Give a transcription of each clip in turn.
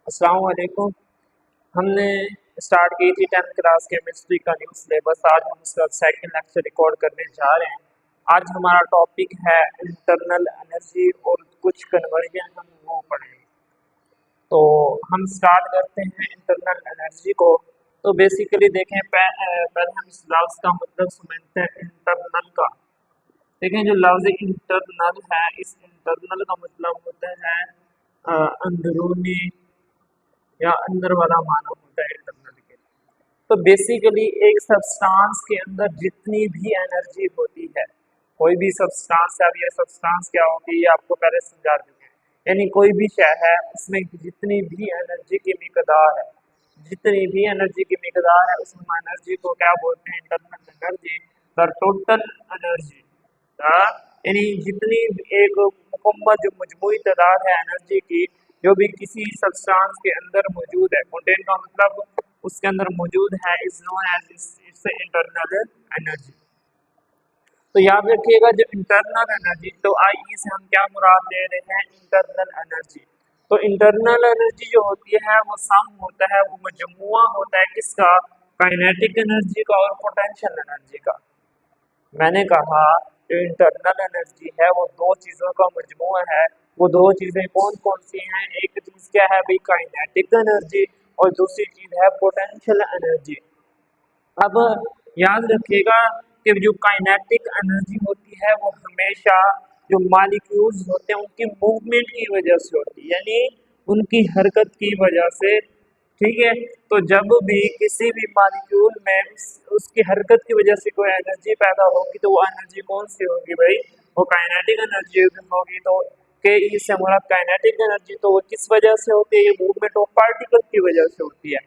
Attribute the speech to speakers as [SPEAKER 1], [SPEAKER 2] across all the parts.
[SPEAKER 1] अस्सलाम वालेकुम। हमने स्टार्ट की थी 10th क्लास केमिस्ट्री का न्यू सिलेबस। आज हम उसका सेकंड लेक्चर रिकॉर्ड करने जा रहे हैं। आज हमारा टॉपिक है इंटरनल एनर्जी और कुछ कन्वर्जन हम वो पढ़ेंगे। तो हम स्टार्ट करते हैं इंटरनल एनर्जी को। तो बेसिकली देखें पहले हम इस लफ्ज़ का मतलब समझते हैं इंटरनल का। देखें जो लफ्ज़ इंटरनल है, इस इंटरनल का मतलब होता है अंदरूनी या अंदर वाला माना होता है इंटरनल के। तो बेसिकली एक सब्सटेंस के अंदर जितनी भी एनर्जी होती है, कोई भी सब्सटेंस है, अब ये सब्सटेंस क्या होगी ये आपको पहले समझा चुके हैं। यानी कोई भी शय है उसमें जितनी भी एनर्जी की मिकदार है, जितनी भी एनर्जी की मिकदार है उस एनर्जी को क्या बोलते हैं? Internal energy. The total energy, यानी जितनी एक मुकम्मल जो मजमूई तादाद है एनर्जी की जो भी किसी सब्सटेंस के अंदर मौजूद है, कंटेंट का मतलब उसके अंदर मौजूद है, is known as its internal energy. तो याद रखिएगा जो इंटरनल एनर्जी, तो आई से हम क्या मुराद ले रहे हैं? Internal energy. तो इंटरनल एनर्जी जो होती है वो सम होता है, वो मजमुआ होता है किसका? काइनेटिक एनर्जी का और पोटेंशियल एनर्जी का। मैंने कहा जो इंटरनल एनर्जी है वो दो चीज़ों का मजमूआ है। वो दो चीज़ें कौन कौन सी हैं? एक चीज़ क्या है भाई? Kinetic energy. और दूसरी चीज़ है पोटेंशियल एनर्जी। अब याद रखिएगा कि जो काइनेटिक एनर्जी होती है वो हमेशा जो मॉलिक्यूल्स होते हैं उनकी मूवमेंट की वजह से होती है, यानी उनकी हरकत की वजह से। ठीक है, तो जब भी किसी भी मॉलिक्यूल में उसकी हरकत की वजह से कोई एनर्जी पैदा होगी तो वो एनर्जी कौन सी होगी भाई? वो काइनेटिक एनर्जी होगी। तो के ई से मुराद काइनेटिक एनर्जी, तो वो किस वजह से होती है? ये मूवमेंट ऑफ पार्टिकल की वजह से होती है।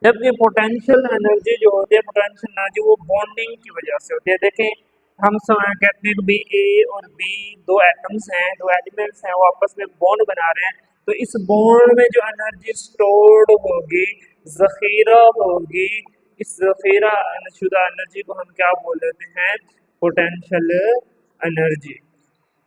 [SPEAKER 1] जबकि पोटेंशियल एनर्जी जो होती है, पोटेंशियल एनर्जी वो बॉन्डिंग की वजह से होती है। देखें हम कहते हैं कि बी ए और बी दो एटम्स हैं, दो एलिमेंट्स हैं, वो आपस में बॉन्ड बना रहे हैं। तो इस बॉन्ड में जो एनर्जी स्टोर्ड होगी, जखीरा होगी, इस जखीरा शुदा एनर्जी को हम क्या बोल देते हैं? Potential energy.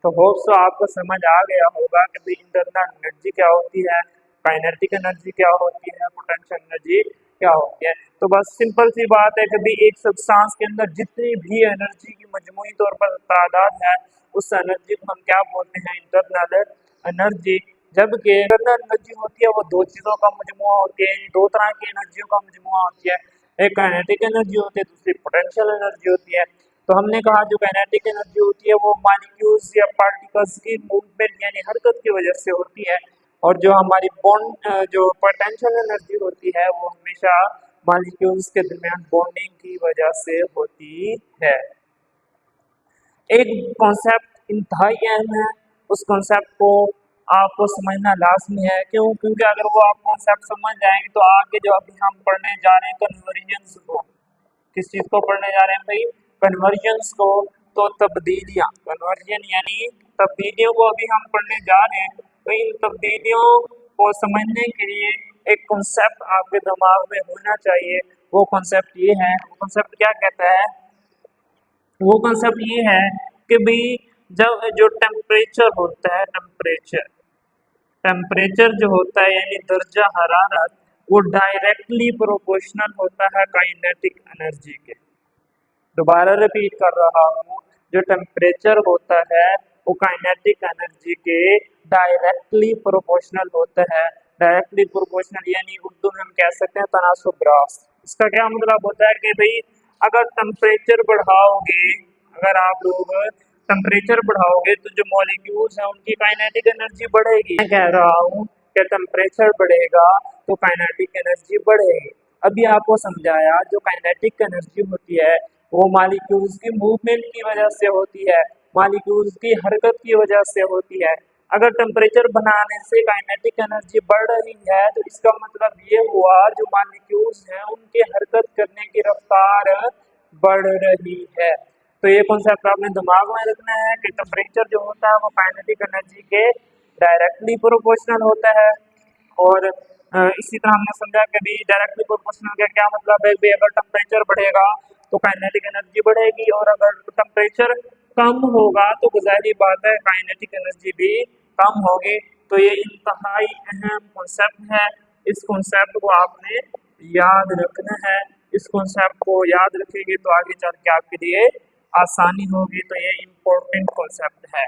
[SPEAKER 1] तो होप सो आपको समझ आ गया होगा कि भाई इंटरनल एनर्जी क्या होती है, काइनेटिक एनर्जी क्या होती है, पोटेंशियल एनर्जी क्या होती है। तो बस सिंपल सी बात है कि भाई एक सब्सटेंस के अंदर जितनी भी एनर्जी की मजमूई तौर पर तादाद है उस एनर्जी को हम क्या बोलते हैं? Internal energy. जबकि इंटरनल एनर्जी होती है वो दो चीज़ों का मजमुआ होती है, दो तरह की एनर्जियों का मजमुआ होती है। एक काइनेटिक एनर्जी होती है, दूसरी पोटेंशियल एनर्जी होती है। तो हमने कहा जो काइनेटिक एनर्जी होती है वो मॉलिक्यूल्स या पार्टिकल्स की मूवमेंट यानी हरकत की वजह से होती है। और जो हमारी बॉन्ड जो पोटेंशियल एनर्जी होती है वो हमेशा मॉलिक्यूल्स के दरमियान बॉन्डिंग की वजह से होती है। एक कॉन्सेप्ट इंतहाई अहम है, उस कॉन्सेप्ट को आपको समझना लाजमी है। क्यों? क्योंकि अगर वो आप कॉन्सेप्ट समझ जाएंगे तो आगे जो अभी हम पढ़ने जा रहे हैं कन्वर्जेंस को, किस चीज़ को पढ़ने जा रहे हैं भाई? कन्वर्जेंस को। तो तब्दीलियाँ, कन्वर्जन यानी तब्दीलियों को अभी हम पढ़ने जा रहे हैं। तो इन तब्दीलियों को समझने के लिए एक कॉन्सेप्ट आपके दिमाग में होना चाहिए। वो कॉन्सेप्ट ये है, वो कॉन्सेप्ट क्या कहता है? वो कॉन्सेप्ट ये है कि भाई जब जो टेम्परेचर होता है, टेम्परेचर टेम्परेचर जो होता है यानी दर्जा हरारत, वो डायरेक्टली प्रोपोर्शनल होता है काइनेटिक एनर्जी के। दोबारा रिपीट कर रहा हूँ, जो टेम्परेचर होता है वो काइनेटिक एनर्जी के डायरेक्टली प्रोपोर्शनल होता है। डायरेक्टली प्रोपोर्शनल यानी उर्दू में हम कह सकते हैं तनासुब रास्त। इसका क्या मतलब होता है कि भाई अगर टेम्परेचर बढ़ाओगे, अगर आप लोग टेम्परेचर बढ़ाओगे तो जो मॉलिक्यूल्स हैं उनकी काइनेटिक एनर्जी बढ़ेगी। मैं कह रहा हूँ कि टेम्परेचर बढ़ेगा तो काइनेटिक एनर्जी बढ़ेगी। अभी आपको समझाया जो काइनेटिक एनर्जी होती है वो मॉलिक्यूल्स की मूवमेंट की वजह से होती है, मॉलिक्यूल्स की हरकत की वजह से होती है। अगर टेम्परेचर बनाने से काइनेटिक एनर्जी बढ़ रही है तो इसका मतलब ये हुआ जो मॉलिक्यूल्स हैं उनकी हरकत करने की रफ्तार बढ़ रही है। तो ये कॉन्सेप्ट आपने दिमाग में रखना है कि टेम्परेचर जो होता है वो काइनेटिक एनर्जी के डायरेक्टली प्रोपोर्शनल होता है। और इसी तरह हमने समझा कि भी डायरेक्टली प्रोपोर्शनल का क्या मतलब है भी अगर टेम्परेचर बढ़ेगा तो काइनेटिक एनर्जी बढ़ेगी, और अगर टेम्परेचर कम होगा तो ज़ाहिर बात है काइनेटिक एनर्जी भी कम होगी। तो ये इंतहाई अहम कॉन्सेप्ट है इस कॉन्सेप्ट को आपने याद रखना है। इस कॉन्सेप्ट को याद रखेंगे तो आगे चल के आपके लिए आसानी होगी। तो ये इम्पोर्टेंट कॉन्सेप्ट है।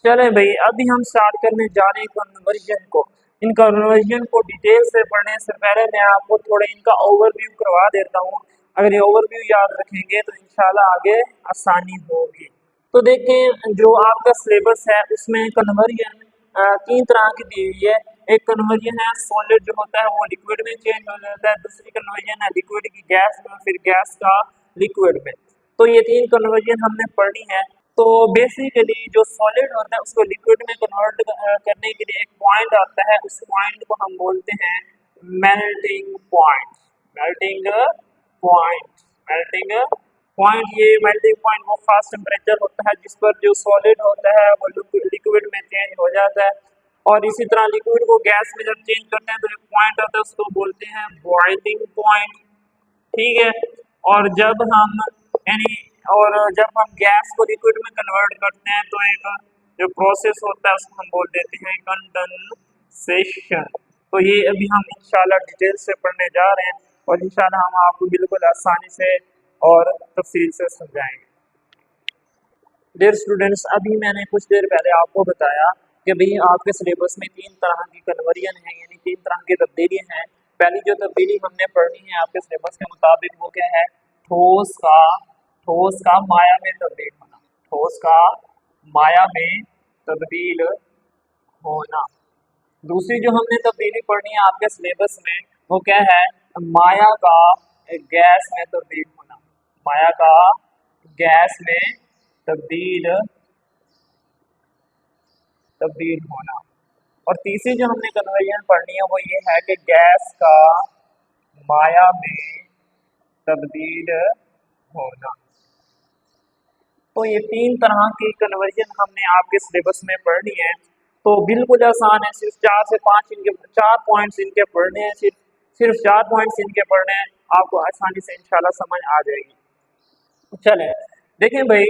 [SPEAKER 1] चले भाई, अभी हम स्टार्ट करने जा रहे हैं कन्वर्जन को। इन कन्वर्जन को डिटेल से पढ़ने से पहले मैं आपको थोड़ा इनका ओवरव्यू करवा देता हूँ। अगर ये ओवरव्यू याद रखेंगे तो इंशाल्लाह आगे आसानी होगी। तो देखें, जो आपका सिलेबस है उसमें कन्वर्जन तीन तरह की दी हुई है। एक कन्वर्जन है सॉलिड जो होता है वो लिक्विड में चेंज हो जाता है। दूसरी कन्वर्जन है लिक्विड की गैस में, फिर गैस का लिक्विड में। तो ये तीन कन्वर्जन हमने पढ़नी है। तो बेसिकली जो सॉलिड होता है उसको लिक्विड में कन्वर्ट करने के लिए एक पॉइंट आता है। उस पॉइंट को हम बोलते हैं melting point. Melting point melting point ये मेल्टिंग पॉइंट वो फास्ट टेम्परेचर होता है जिस पर जो सॉलिड होता है वो लिक्विड में चेंज हो जाता है। और इसी तरह लिक्विड को गैस में जब चेंज करते हैं तो एक पॉइंट होता है उसको बोलते हैं बॉइलिंग पॉइंट। ठीक है। और जब हम यानी और जब हम गैस को लिक्विड में कन्वर्ट करते हैं तो एक जो प्रोसेस होता है उसको हम बोल देते हैं कंडेंसेशन। तो ये अभी हम इंशाल्लाह डिटेल से पढ़ने जा रहे हैं और इंशाल्लाह हम आपको बिल्कुल आसानी से और तफसील से समझाएंगे। डियर स्टूडेंट्स, अभी मैंने कुछ देर पहले आपको बताया कि भाई आपके सिलेबस में तीन तरह की कन्वर्जन है, यानी तीन तरह की तब्दीली हैं। पहली जो तब्दीली हमने पढ़नी है आपके सिलेबस के मुताबिक वो क्या है, ठोस का माया में तब्दील होना। ठोस का माया में तब्दील होना। दूसरी जो हमने तब्दीली पढ़नी है आपके सिलेबस में वो क्या है, माया का गैस में तब्दील होना। माया का गैस में तब्दील होना। और तीसरी जो हमने कन्वर्जन पढ़नी है वो ये है कि गैस का माया में तब्दील होना। तो ये तीन तरह की कन्वर्जन हमने आपके सिलेबस में पढ़नी है। तो बिल्कुल आसान है, सिर्फ 4 से 5 इनके 4 पॉइंट्स इनके पढ़ने हैं। सिर्फ 4 पॉइंट्स इनके पढ़ने हैं, आपको आसानी से इंशाल्लाह समझ आ जाएगी। चले देखें भाई,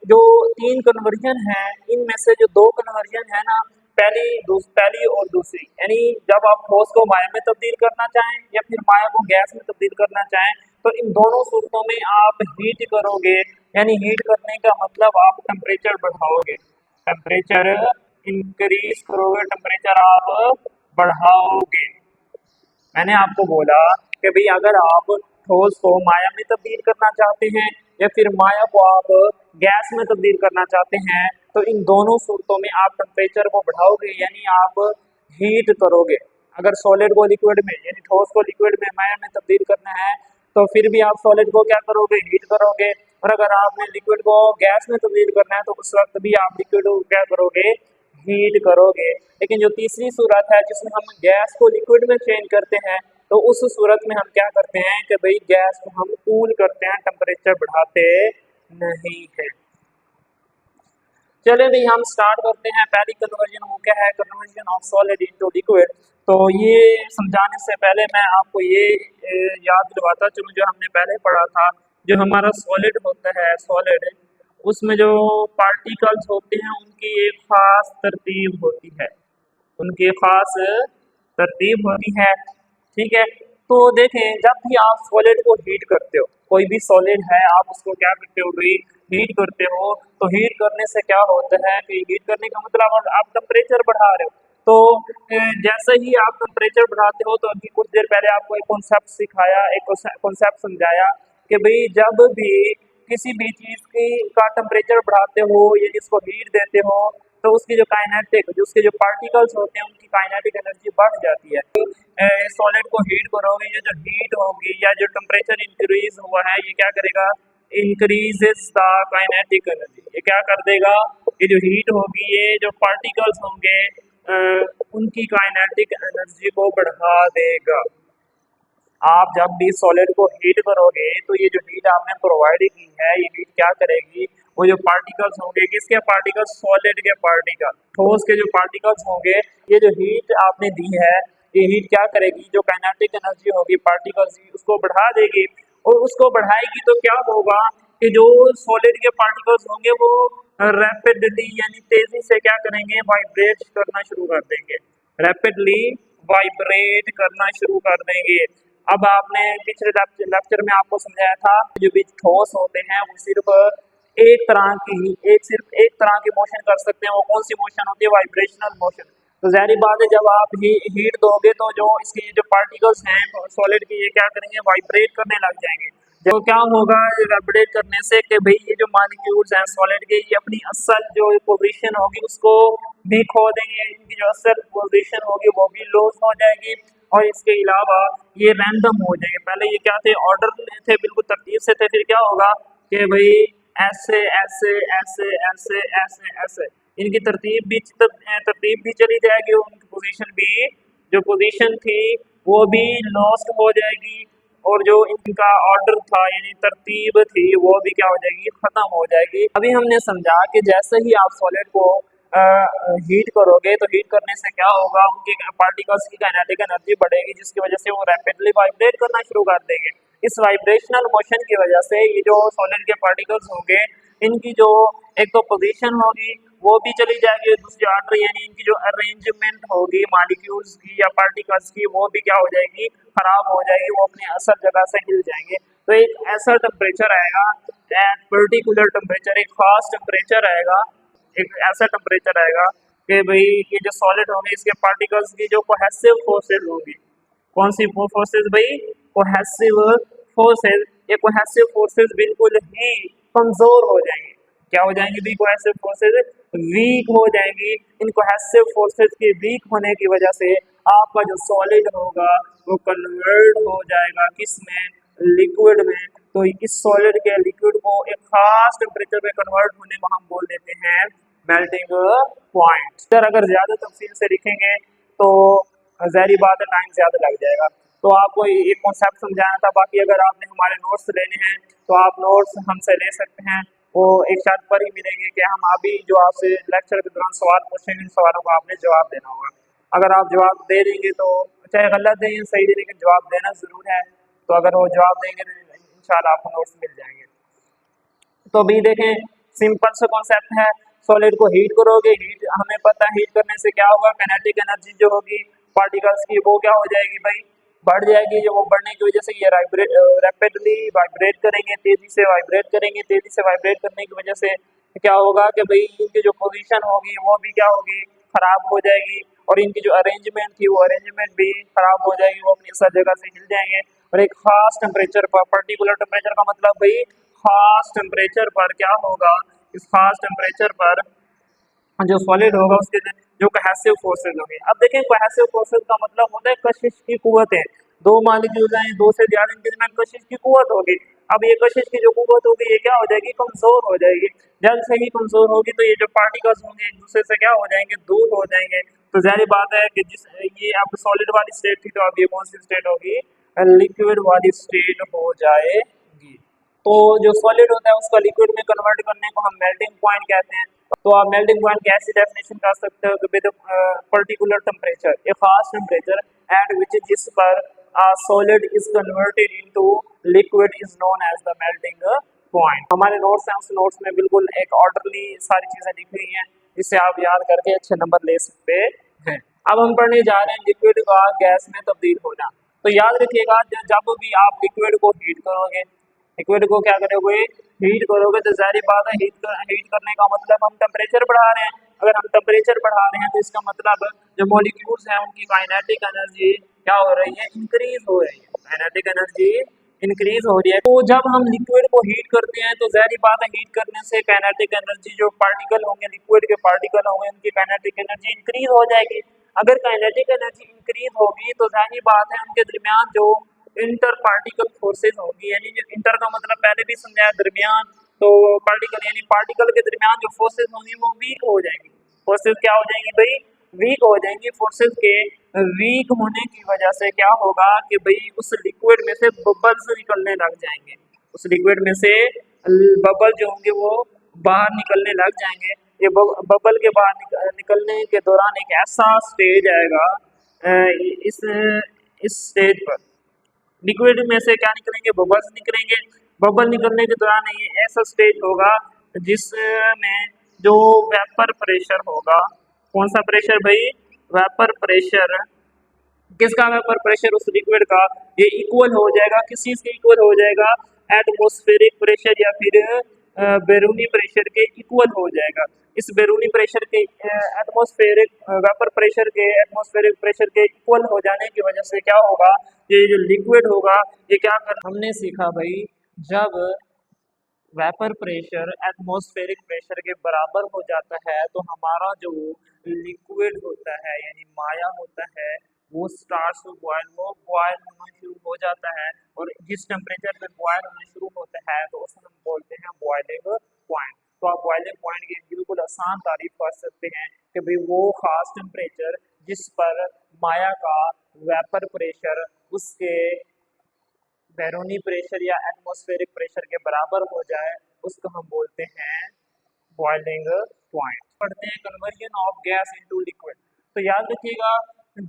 [SPEAKER 1] जो तीन कन्वर्जन है इनमें से जो दो कन्वर्जन है ना, पहली और दूसरी, यानी जब आप ठोस को माया में तब्दील करना चाहें या फिर माया को गैस में तब्दील करना चाहें तो इन दोनों सूरतों में आप हीट करोगे। यानी हीट करने का मतलब आप टेम्परेचर बढ़ाओगे, टेम्परेचर इंक्रीज करोगे, टेम्परेचर आप बढ़ाओगे। मैंने आपको बोला कि भाई अगर आप ठोस को माया में तब्दील करना चाहते हैं या फिर माया को आप गैस में तब्दील करना चाहते हैं तो इन दोनों सूरतों में आप टेम्परेचर को बढ़ाओगे, यानी आप हीट करोगे। अगर सॉलिड को लिक्विड में यानी ठोस को लिक्विड में माया में तब्दील करना है तो फिर भी आप सॉलिड को क्या करोगे, हीट करोगे। और अगर आपने लिक्विड को गैस में तब्दील करना है तो उस वक्त भी आप लिक्विड को क्या करोगे, हीट करोगे। लेकिन जो तीसरी सूरत है जिसमें हम गैस को लिक्विड में चेंज करते हैं तो उस सूरत में हम क्या करते हैं कि भाई गैस को हम कूल करते हैं, टेम्परेचर बढ़ाते नहीं है। चले भाई हम स्टार्ट करते हैं। पहली कन्वर्जन वो क्या है, conversion of solid into liquid. तो ये समझाने से पहले मैं आपको ये याद दिलवाता चलूं जो हमने पहले पढ़ा था। जो हमारा सॉलिड होता है, सॉलिड उसमें जो पार्टिकल्स होते हैं उनकी एक खास तरतीब होती है, उनकी खास तरतीब होती है। ठीक है। तो देखें, जब भी आप सॉलिड को हीट करते हो, कोई भी सॉलिड है आप उसको क्या करते हो भाई, हीट करते हो। तो हीट करने से क्या होता है कि हीट करने का मतलब आप टेम्परेचर बढ़ा रहे हो। तो जैसे ही आप टेम्परेचर बढ़ाते हो तो अभी कुछ देर पहले आपको एक कॉन्सेप्ट सिखाया, एक कॉन्सेप्ट समझाया कि भाई जब भी किसी भी चीज की का टेम्परेचर बढ़ाते हो या जिसको हीट देते हो तो उसकी जो काइनेटिक, जो उसके जो पार्टिकल्स होते हैं उनकी काइनेटिक एनर्जी बढ़ जाती है। सॉलिड को हीट करोगे, ये जो हीट होगी या जो टेम्परेचर इंक्रीज हुआ है ये क्या करेगा, इंक्रीजेस द काइनेटिक एनर्जी। ये क्या कर देगा, ये जो हीट होगी ये जो पार्टिकल्स होंगे उनकी काइनेटिक एनर्जी को बढ़ा देगा। आप जब भी सॉलिड को हीट करोगे तो ये जो हीट आपने प्रोवाइड की है ये हीट क्या करेगी, वो जो पार्टिकल्स होंगे, किसके पार्टिकल्स, सॉलिड के पार्टिकल, ठोस के जो पार्टिकल्स होंगे, ये जो हीट आपने दी है ये हीट क्या करेगी, जो काइनेटिक एनर्जी होगी पार्टिकल्स की उसको बढ़ा देगी। और उसको बढ़ाएगी तो क्या होगा कि जो सॉलिड के पार्टिकल्स होंगे वो रैपिडली यानी तेजी से क्या करेंगे, वाइब्रेट करना शुरू कर देंगे। रैपिडली वाइब्रेट करना शुरू कर देंगे। अब आपने पिछले लेक्चर में आपको समझाया था जो भी ठोस होते हैं वो सिर्फ एक तरह की ही सिर्फ एक तरह की मोशन कर सकते हैं। वो कौन सी मोशन होती है? Vibrational motion. तो जाहिर बात है जब आप हीट दोगे तो जो इसके जो पार्टिकल्स हैं सॉलिड के ये क्या करेंगे? वाइब्रेट करने लग जाएंगे। तो क्या होगा वाइब्रेट करने से कि भाई ये जो मॉलिक्यूल्स हैं सॉलिड के ये अपनी असल जो पोजीशन होगी उसको भी खो देंगे। इनकी जो असल पोजीशन होगी वो भी लॉस हो जाएगी। और इसके अलावा ये रैंडम हो जाएंगे। पहले ये क्या थे? ऑर्डर थे, बिल्कुल तरतीब से थे। फिर क्या होगा कि भाई ऐसे ऐसे ऐसे ऐसे ऐसे ऐसे इनकी तरतीब भी चली जाएगी। उनकी पोजीशन भी जो पोजीशन थी वो भी लॉस्ट हो जाएगी। और जो इनका ऑर्डर था यानी तरतीब थी वो भी क्या हो जाएगी? खत्म हो जाएगी। अभी हमने समझा कि जैसे ही आप सॉलिड को हीट करोगे तो हीट करने से क्या होगा? उनकी पार्टिकल्स की काइनेटिक एनर्जी बढ़ेगी जिसकी वजह से वो रैपिडली वाइब्रेट करना शुरू कर देंगे। इस वाइब्रेशनल मोशन की वजह से ये जो सॉलिड के पार्टिकल्स होंगे इनकी जो एक तो पोजीशन होगी वो भी चली जाएगी। दूसरी ऑर्डर यानी इनकी जो अरेंजमेंट होगी मॉलिक्यूल्स की या पार्टिकल्स की वो भी क्या हो जाएगी? खराब हो जाएगी। वो अपनी असल जगह से हिल जाएंगे। तो एक ऐसा टेम्परेचर आएगा, एट पर्टिकुलर टेम्परेचर, एक खास टेम्परेचर आएगा, एक ऐसा टेम्परेचर आएगा कि भाई ये जो सॉलिड होंगे इसके पार्टिकल्स की जो कोहेसिव फोर्सेज होगी, कौन सी फोर्सेज भाई? Cohesive forces. ये कोहेसिव फोर्सेज बिल्कुल ही कमजोर हो जाएंगे। क्या हो जाएंगी भी? कोहेसिव फोर्सेज वीक हो जाएंगी। इन कोहेसिव फोर्सेज के वीक होने की वजह से आपका जो सॉलिड होगा वो कन्वर्ट हो जाएगा किसमें? लिक्विड में। तो इस सॉलिड के लिक्विड को एक खास टेम्परेचर पे कन्वर्ट होने को हम बोल देते हैं मेल्टिंग पॉइंट। सर अगर ज्यादा तफसील से लिखेंगे तो ज़ाहिर बात है टाइम ज्यादा लग जाएगा। तो आपको एक कॉन्सेप्ट समझाना था। बाकी अगर आपने हमारे नोट्स लेने हैं तो आप नोट्स हमसे ले सकते हैं। वो एक शर्त पर ही मिलेंगे कि हम अभी जो आपसे लेक्चर के दौरान सवाल पूछेंगे इन सवालों को आपने जवाब देना होगा। अगर आप जवाब दे देंगे तो चाहे गलत दें सही दें लेकिन जवाब देना जरूर है। तो अगर वो जवाब देंगे तो इंशाल्लाह आपको नोट्स मिल जाएंगे। तो अभी देखें सिंपल सा कॉन्सेप्ट है। सॉलिड को हीट करोगे, हीट हमें पता है हीट करने से क्या होगा? काइनेटिक एनर्जी जो होगी पार्टिकल्स की वो क्या हो जाएगी भाई? बढ़ जाएगी। जो वो बढ़ने की वजह से ये रैपिडली वाइब्रेट करेंगे, तेजी से वाइब्रेट करेंगे। तेजी से वाइब्रेट करने की वजह से क्या होगा कि भाई इनकी जो पोजीशन होगी वो भी क्या होगी? खराब हो जाएगी। और इनकी जो अरेंजमेंट थी वो अरेंजमेंट भी खराब हो जाएगी। वो अपनी सब जगह से हिल जाएंगे। और एक खास टेम्परेचर पर, पर्टिकुलर टेम्परेचर का मतलब भाई खास टेम्परेचर पर क्या होगा? इस खास टेम्परेचर पर जो सॉलिड होगा उसके जो कोहेसिव फोर्सेज होंगे। अब देखें कोहेसिव फोर्सेज का मतलब होता है कशिश की कुव्वतें। दो मॉलिक्यूल हैं, दो से ज्यादा, इनके दरमियान कशिश की कुव्वत होगी। अब ये कशिश की जो कुव्वत होगी ये क्या हो जाएगी? कमजोर हो जाएगी। जल्द से ही कमजोर होगी तो ये जो पार्टिकल्स होंगे एक दूसरे से क्या हो जाएंगे? दूर हो जाएंगे। तो जाहिर बात है कि जिस ये अब सॉलिड वाली स्टेट थी तो अब ये कौन सी स्टेट होगी? लिक्विड वाली स्टेट हो जाएगी। तो जो सॉलिड होता है उसका लिक्विड में कन्वर्ट करने को हम मेल्टिंग पॉइंट कहते हैं। तो आप मेल्टिंग पॉइंट की ऐसी डेफिनेशन कर सकते हो कि विद पर्टिकुलर टेम्परेचर, एक खास टेम्परेचर एट विच जिस पर solid is converted into liquid is known as the melting point. हमारे नोट्स हैं, उस नोट्स में बिल्कुल एक ऑर्डरली सारी चीजें लिखी हुई हैं जिससे आप याद करके अच्छे नंबर ले सकते हैं। अब हम पढ़ने जा रहे हैं लिक्विड का गैस में तब्दील होना। तो याद रखिएगा जब भी आप लिक्विड को हीट करोगे, लिक्विड को क्या करोगे? हीट करोगे तो जाहिर बात है हीट करने का मतलब हम टेम्परेचर बढ़ा रहे हैं। अगर हम टेम्परेचर बढ़ा रहे हैं तो इसका मतलब जो मॉलिक्यूल्स हैं उनकी काइनेटिक एनर्जी क्या हो रही है? इंक्रीज हो रही है। काइनेटिक एनर्जी इंक्रीज हो रही है। तो जब हम लिक्विड को हीट करते हैं तो जाहिर बात है हीट करने से काइनेटिक एनर्जी जो पार्टिकल होंगे, लिक्विड के पार्टिकल होंगे, उनकी काइनेटिक एनर्जी इंक्रीज हो जाएगी। अगर काइनेटिक एनर्जी इंक्रीज होगी तो जाहिर बात है उनके दरमियान जो इंटर पार्टिकल फोर्सेज होगी, यानी जो इंटर का मतलब पहले भी समझाया दरमियान, तो पार्टिकल यानी पार्टिकल के दरमियान जो फोर्सेज होंगी वो वीक हो जाएंगी। फोर्सेज क्या हो जाएंगी भाई? वीक हो जाएंगी। फोर्सेज के वीक होने की वजह से क्या होगा कि भाई उस लिक्विड में से बबल्स निकलने लग जाएंगे। उस लिक्विड में से बबल जो होंगे वो बाहर निकलने लग जाएंगे। ये बबल के बाहर निकलने के दौरान एक ऐसा स्टेज आएगा, इस स्टेज पर लिक्विड में से क्या निकलेंगे? बबल्स निकलेंगे। बबल निकलने के दौरान ये ऐसा स्टेज होगा जिसमें जो वेपर प्रेशर होगा, कौन सा प्रेशर भाई? वेपर प्रेशर, किसका वेपर प्रेशर उस लिक्विड का, ये इक्वल हो जाएगा, किस चीज के इक्वल हो जाएगा, एटमॉस्फेरिक प्रेशर या फिर बैरूनी प्रेशर के इक्वल हो जाएगा। इस बैरूनी प्रेशर के एटमॉस्फेरिक वेपर प्रेशर के एटमॉस्फेरिक प्रेशर के इक्वल हो जाने की वजह से क्या होगा, ये जो लिक्विड होगा ये क्या कर, हमने सीखा भाई जब वेपर प्रेशर एटमॉस्फेरिक प्रेशर के बराबर हो जाता है तो हमारा जो लिक्विड होता है यानी माया होता है वो स्टार्ट्स टू बॉयल, वो बॉयल होना शुरू हो जाता है। और जिस टेम्परेचर पे बॉयल होना शुरू होता है तो उसे हम बोलते हैं बॉइलिंग पॉइंट। तो आप बॉइलिंग पॉइंट की बिल्कुल आसान तारीफ कर सकते हैं कि भाई वो खास टेम्परेचर जिस पर माया का वेपर प्रेशर उसके बैरूनी प्रेशर या एटमॉस्फेरिक प्रेशर के बराबर हो जाए उसको हम बोलते हैं बॉइलिंग पॉइंट। पढ़ते हैं conversion of gas into liquid. तो याद रखिएगा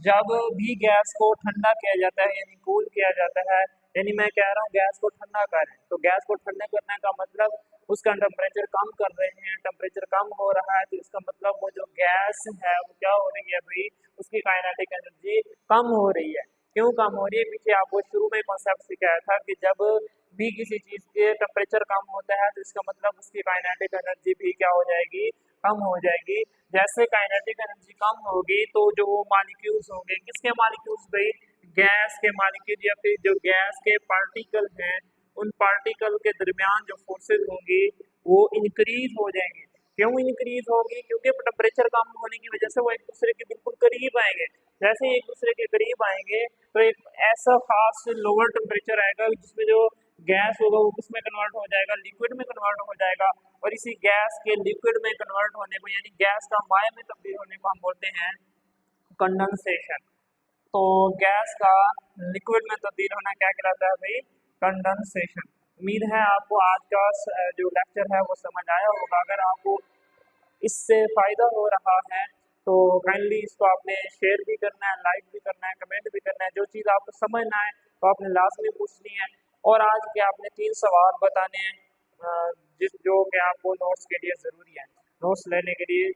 [SPEAKER 1] जब भी गैस को ठंडा किया जाता है यानी कूल किया जाता है, यानी मैं कह रहा हूँ गैस को ठंडा करें, तो गैस को ठंडा करने का मतलब उसका टेम्परेचर कम कर रहे हैं, टेम्परेचर कम हो रहा है तो इसका मतलब वो जो गैस है वो क्या हो रही है भाई, उसकी काइनेटिक एनर्जी कम हो रही है। क्यों कम हो रही है, पीछे आपको शुरू में कॉन्सेप्ट सिखाया था कि जब भी किसी चीज के टेम्परेचर कम होता है तो इसका मतलब उसकी काइनेटिक एनर्जी भी क्या हो जाएगी, कम हो जाएगी। जैसे काइनेटिक एनर्जी कम होगी तो जो मॉलिक्यूल्स होंगे, किसके मॉलिक्यूल्स भाई, गैस के मॉलिक्यूल या फिर जो गैस के पार्टिकल हैं उन पार्टिकल के दरमियान जो फोर्सेस होंगी वो इंक्रीज हो जाएंगे। क्यों इंक्रीज होगी, क्योंकि टेम्परेचर कम होने की वजह से वो एक दूसरे के बिल्कुल करीब आएंगे। जैसे ही एक दूसरे के करीब आएंगे तो एक ऐसा खास लोअर टेम्परेचर आएगा जिसमें जो गैस होगा वो किसमें कन्वर्ट हो जाएगा, लिक्विड में कन्वर्ट हो जाएगा। और इसी गैस के लिक्विड में कन्वर्ट होने को यानी गैस का माया में तब्दील होने को हम बोलते हैं कंडेंसेशन। तो गैस का लिक्विड में तब्दील होना क्या कहलाता है भाई, कंडेंसेशन। उम्मीद है आपको आज का जो लेक्चर है वो समझ आया होगा। अगर आपको इससे फायदा हो रहा है तो काइंडली इसको आपने शेयर भी करना है, लाइक भी करना है, कमेंट भी करना है। जो चीज़ आपको समझ ना आए तो आपने लाजमी पूछनी है। और आज के आपने 3 सवाल बताने हैं जिस जो कि आपको नोट्स के लिए ज़रूरी है। नोट्स लेने के लिए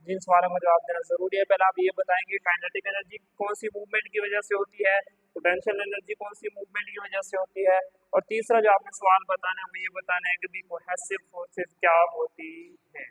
[SPEAKER 1] जिन सवालों का जवाब देना ज़रूरी है, पहले आप ये बताएंगे काइनेटिक एनर्जी कौन सी मूवमेंट की वजह से होती है, पोटेंशियल एनर्जी कौन सी मूवमेंट की वजह से होती है, और तीसरा जो आपने सवाल बताना है वो ये बताना है कि कोहेसिव फोर्सेस क्या होती है।